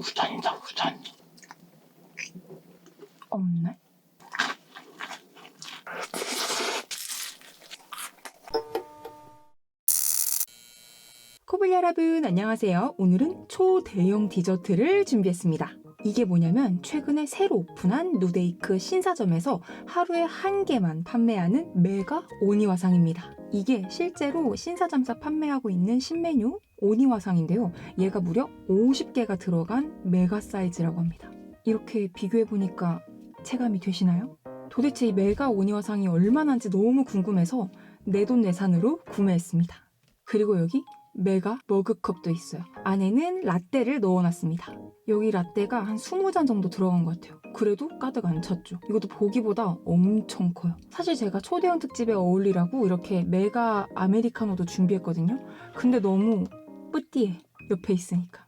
우산이다, 우산. 없네? 코블 여러분 안녕하세요. 오늘은 초대형 디저트를 준비했습니다. 이게 뭐냐면 최근에 새로 오픈한 누데이크 신사점에서 하루에 1개만 판매하는 메가 오니와상입니다. 이게 실제로 신사점에서 판매하고 있는 신메뉴 오니와상인데요. 얘가 무려 50개가 들어간 메가 사이즈라고 합니다. 이렇게 비교해보니까 체감이 되시나요? 도대체 이 메가 오니와상이 얼마나인지 너무 궁금해서 내돈내산으로 구매했습니다. 그리고 여기 메가 머그컵도 있어요. 안에는 라떼를 넣어놨습니다. 여기 라떼가 한 20잔 정도 들어간 것 같아요. 그래도 가득 안 찼죠. 이것도 보기보다 엄청 커요. 사실 제가 초대형 특집에 어울리라고 이렇게 메가 아메리카노도 준비했거든요. 근데 너무 뿌띠해, 옆에 있으니까.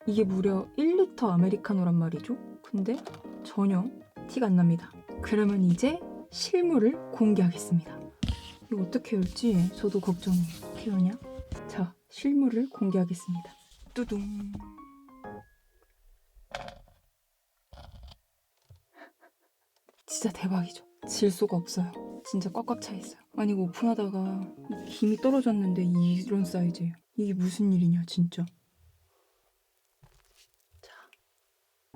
이게 무려 1리터 아메리카노란 말이죠. 근데 전혀 티가 안 납니다. 그러면 이제 실물을 공개하겠습니다. 이거 어떻게 열지 저도 걱정해요. 어떻게 열냐? 자, 실물을 공개하겠습니다. 뚜둥. 진짜 대박이죠. 질 수가 없어요. 진짜 꽉꽉 차 있어요. 아니 이거 오픈하다가 김이 떨어졌는데 이런 사이즈예요. 이게 무슨 일이냐 진짜. 자,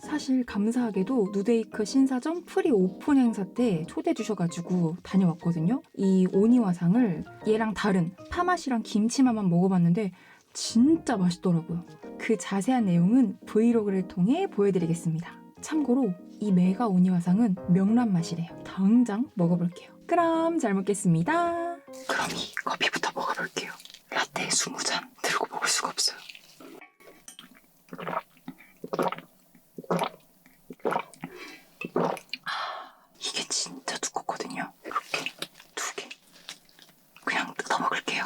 사실 감사하게도 누데이크 신사점 프리 오픈 행사 때 초대해 주셔가지고 다녀왔거든요. 이 오니와상을 얘랑 다른 파맛이랑 김치맛만 먹어봤는데 진짜 맛있더라고요. 그 자세한 내용은 브이로그를 통해 보여드리겠습니다. 참고로 이 메가 오니와상은 명란 맛이래요. 당장 먹어볼게요. 그럼 잘 먹겠습니다. 그럼 이 커피부터 먹어볼게요. 라떼 20잔 들고 먹을 수가 없어요. 이게 진짜 두껍거든요. 이렇게 2개. 그냥 뜯어 먹을게요.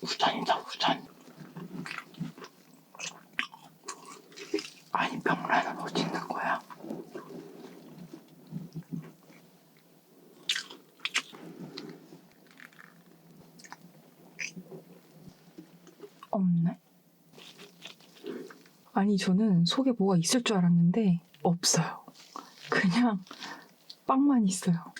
우전이다, 우전. 아니, 명란은 어디 있는 거야? 없네? 아니, 저는 속에 뭐가 있을 줄 알았는데 없어요. 그냥 빵만 있어요.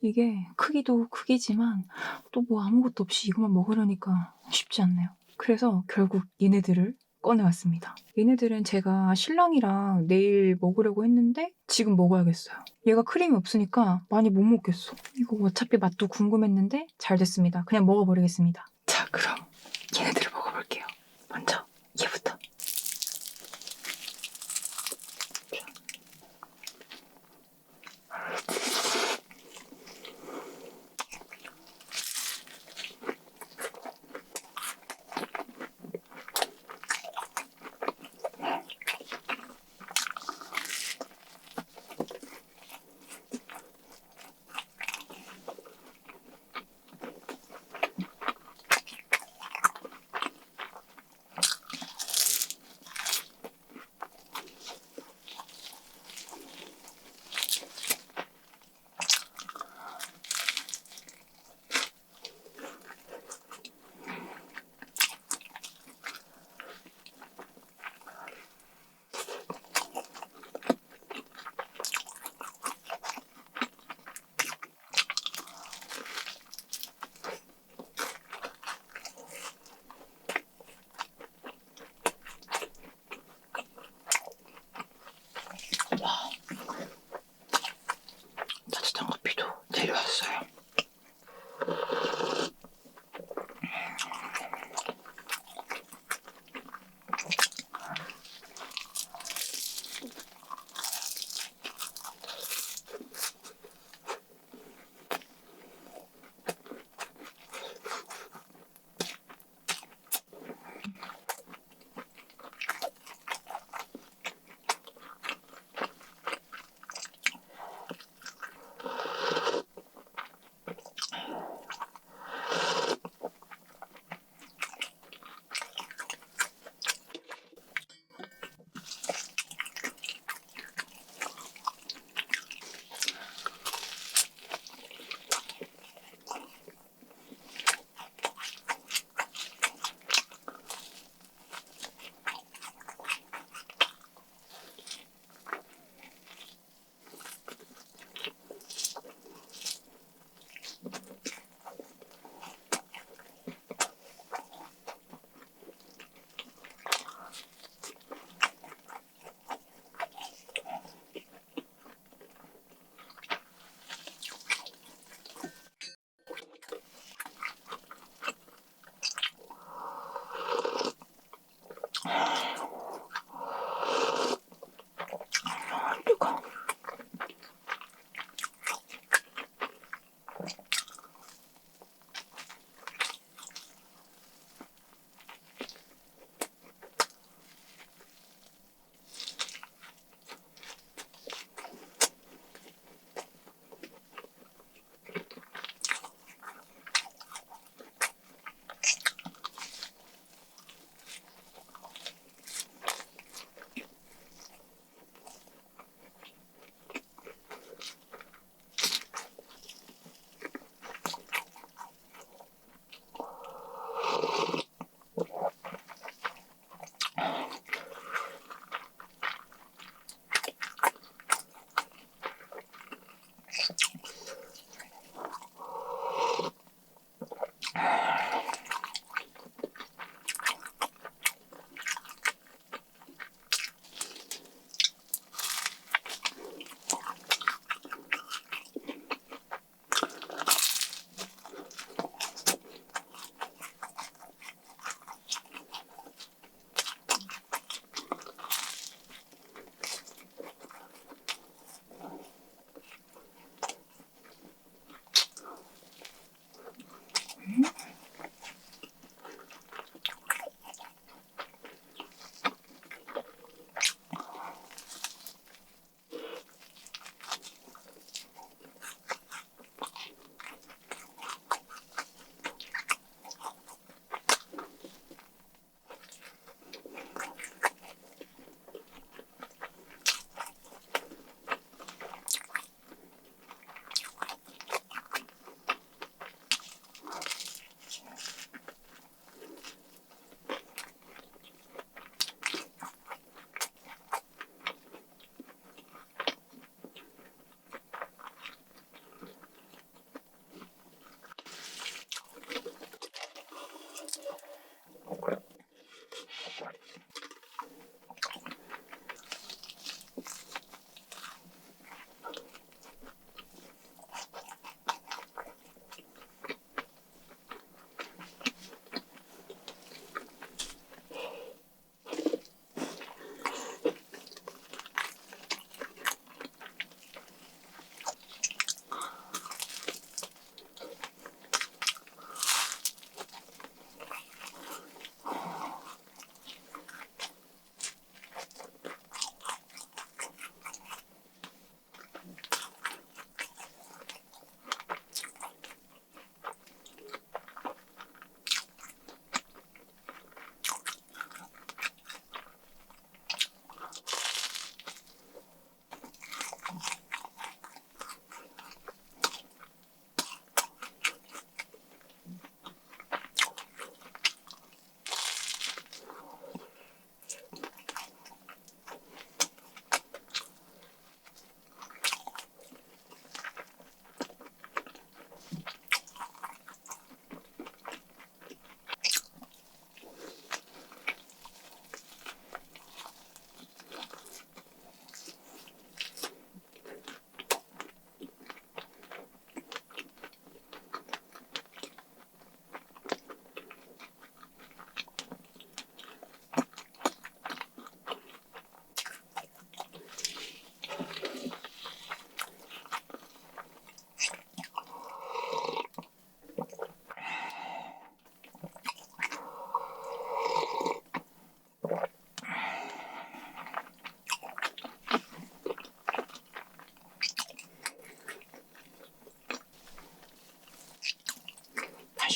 이게 크기도 크기지만 또 뭐 아무것도 없이 이것만 먹으려니까 쉽지 않네요. 그래서 결국 얘네들을 꺼내왔습니다. 얘네들은 제가 신랑이랑 내일 먹으려고 했는데 지금 먹어야겠어요. 얘가 크림이 없으니까 많이 못 먹겠어. 이거 어차피 맛도 궁금했는데 잘 됐습니다. 그냥 먹어버리겠습니다. 자, 그럼 얘네들을 먹어볼게요. 먼저 얘부터.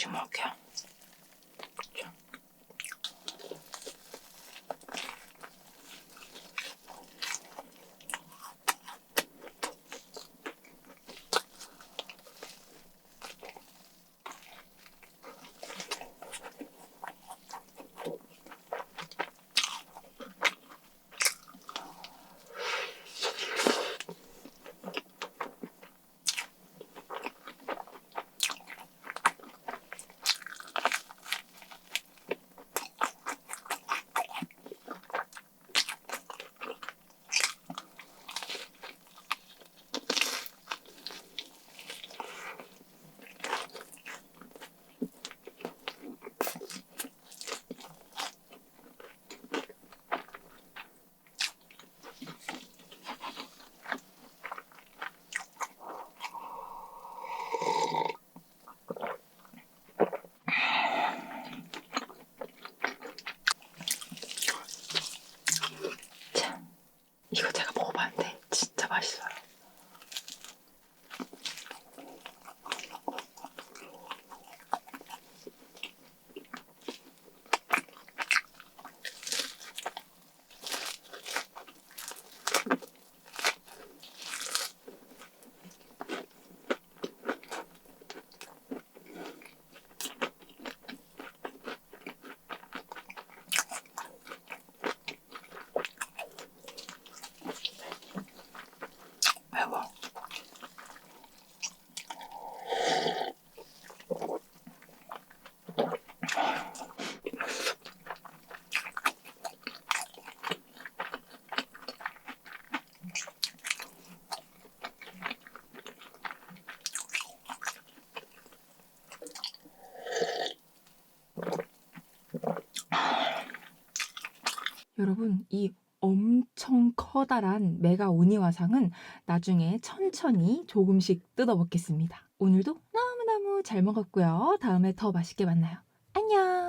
조금씩 먹을게요. 자. 이거 제가 먹어봤는데 진짜 맛있어요. 매워. 여러분, 이 엄청 커다란 메가 오니와상은 나중에 천천히 조금씩 뜯어 먹겠습니다. 오늘도 너무너무 잘 먹었고요. 다음에 더 맛있게 만나요. 안녕!